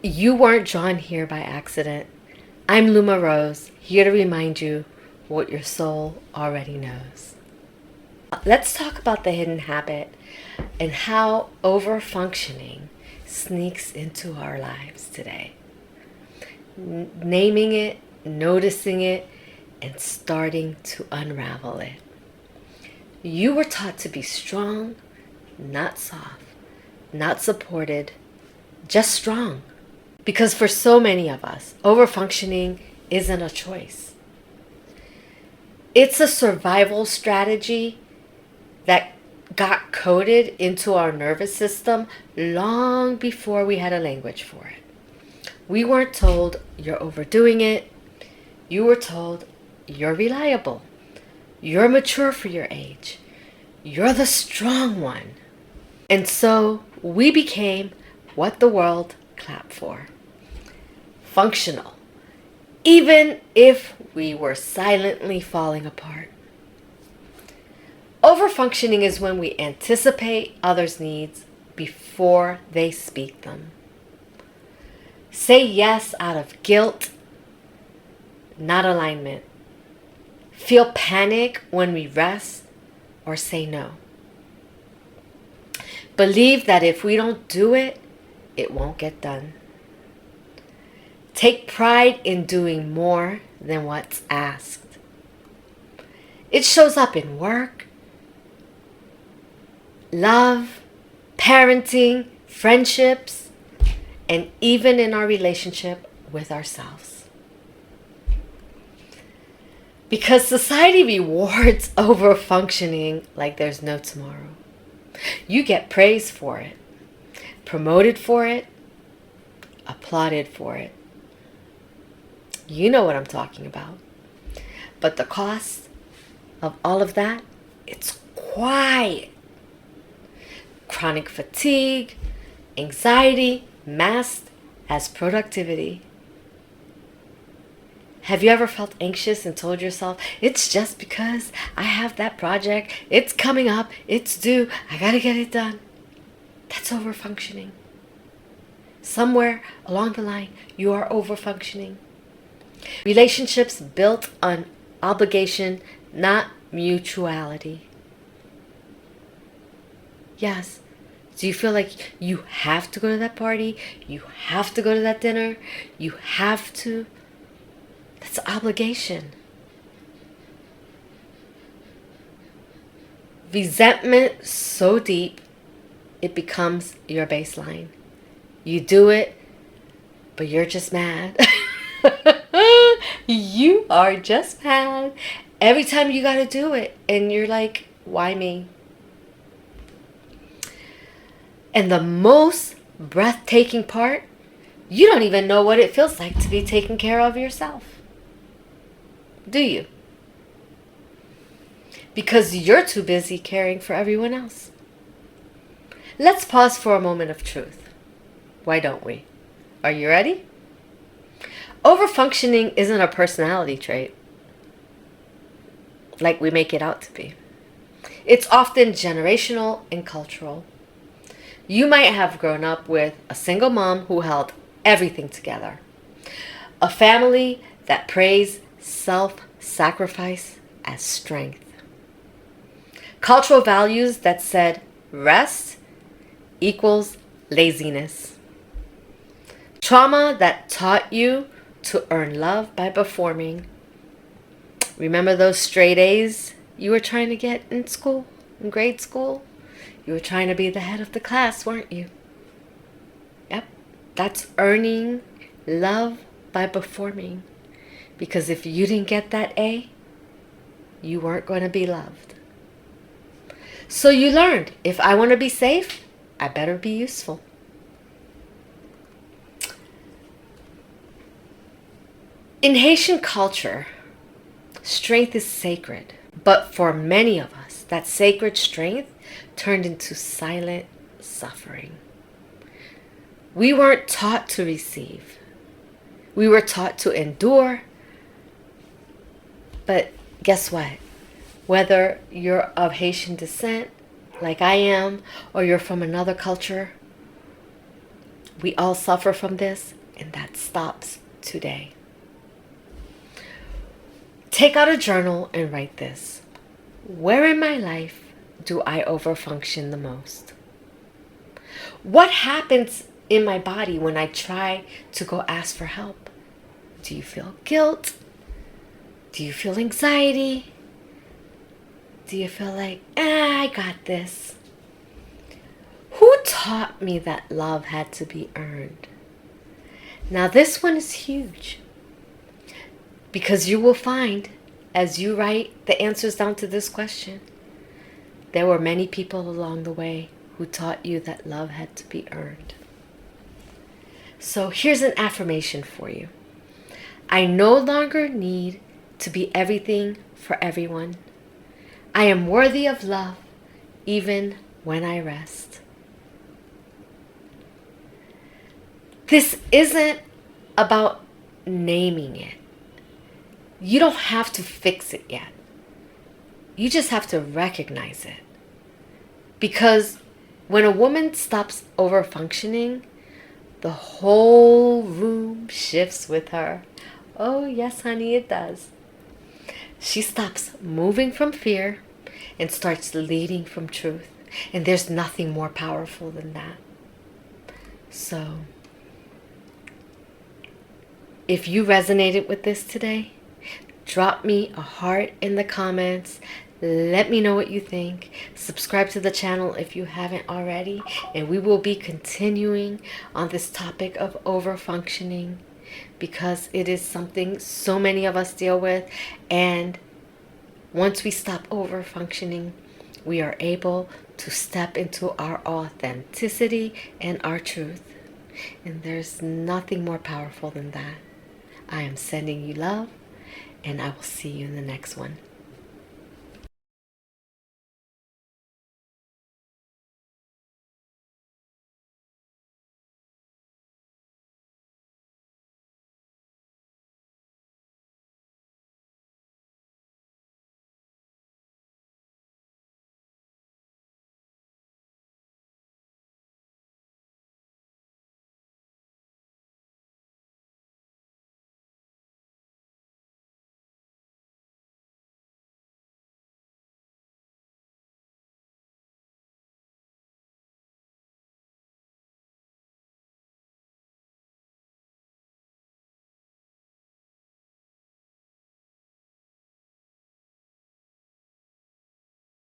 You weren't drawn here by accident. I'm Luma Rose, here to remind you what your soul already knows. Let's talk about the hidden habit and how overfunctioning sneaks into our lives today. Naming it, noticing it, and starting to unravel it. You were taught to be strong, not soft, not supported, just strong. Because for so many of us, overfunctioning isn't a choice. It's a survival strategy that got coded into our nervous system long before we had a language for it. We weren't told you're overdoing it. You were told you're reliable. You're mature for your age. You're the strong one. And so we became what the world clapped for. Functional. Even if we were silently falling apart. Overfunctioning is when we anticipate others' needs before they speak them. Say yes out of guilt, not alignment. Feel panic when we rest or say no. Believe that if we don't do it, it won't get done. Take pride in doing more than what's asked. It shows up in work, love, parenting, friendships, and even in our relationship with ourselves. Because society rewards overfunctioning like there's no tomorrow. You get praised for it, promoted for it, applauded for it. You know what I'm talking about. But the cost of all of that, it's quiet. Chronic fatigue, anxiety, masked as productivity. Have you ever felt anxious and told yourself, it's just because I have that project, it's coming up, it's due, I gotta get it done? That's overfunctioning. Somewhere along the line, you are overfunctioning. Relationships built on obligation, not mutuality. Yes. Do you feel like you have to go to that party? You have to go to that dinner? You have to? That's obligation. Resentment so deep, it becomes your baseline. You do it, but you're just mad. You are just mad every time you got to do it. And you're like, why me? And the most breathtaking part, you don't even know what it feels like to be taken care of yourself. Do you? Because you're too busy caring for everyone else. Let's pause for a moment of truth. Why don't we? Are you ready? Overfunctioning isn't a personality trait like we make it out to be. It's often generational and cultural. You might have grown up with a single mom who held everything together. A family that praised self-sacrifice as strength. Cultural values that said rest equals laziness. Trauma that taught you to earn love by performing. Remember those straight A's you were trying to get in school, in grade school? You were trying to be the head of the class, weren't you? Yep, that's earning love by performing. Because if you didn't get that A, you weren't going to be loved. So you learned, if I want to be safe, I better be useful. In Haitian culture, strength is sacred. But for many of us, that sacred strength turned into silent suffering. We weren't taught to receive. We were taught to endure. But guess what? Whether you're of Haitian descent, like I am, or you're from another culture, We all suffer from this, and that stops today. Take out a journal and write this. Where in my life do I overfunction the most? What happens in my body when I try to go ask for help? Do you feel guilt? Do you feel anxiety? Do you feel like, I got this? Who taught me that love had to be earned? Now this one is huge, because you will find, as you write the answers down to this question, there were many people along the way who taught you that love had to be earned. So here's an affirmation for you. I no longer need to be everything for everyone. I am worthy of love even when I rest. This isn't about naming it. You don't have to fix it yet. You just have to recognize it. Because when a woman stops overfunctioning, the whole room shifts with her. Oh, yes, honey, it does. She stops moving from fear and starts leading from truth. And there's nothing more powerful than that. So, if you resonated with this today, drop me a heart in the comments. Let me know what you think. Subscribe to the channel if you haven't already. And we will be continuing on this topic of overfunctioning, because it is something so many of us deal with. And once we stop overfunctioning, we are able to step into our authenticity and our truth. And there's nothing more powerful than that. I am sending you love, and I will see you in the next one.